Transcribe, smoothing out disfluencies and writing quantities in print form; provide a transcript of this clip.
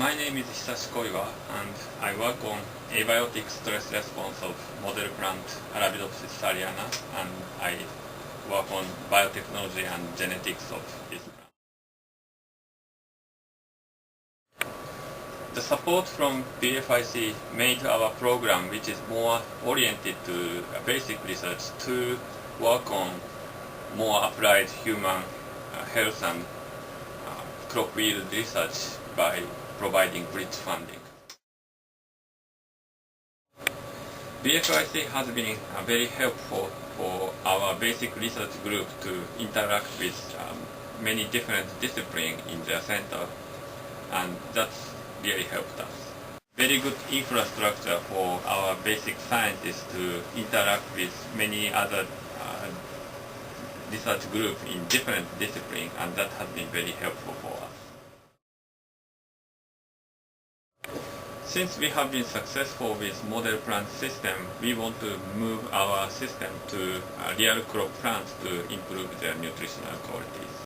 My name is Hisashi Koiwa, and I work on abiotic stress response of model plant Arabidopsis thaliana, and I work on biotechnology and genetics of this plant. The support from BFIC made our program, which is more oriented to basic research, to work on more applied human health and crop yield research by providing bridge funding. BFIC has been very helpful for our basic research group to interact with many different disciplines in their center, and that's really helped us. Very good infrastructure for our basic scientists to interact with many other research groups in different disciplines, and that has been very helpful for us. Since we have been successful with model plant system, we want to move our system to real crop plants to improve their nutritional qualities.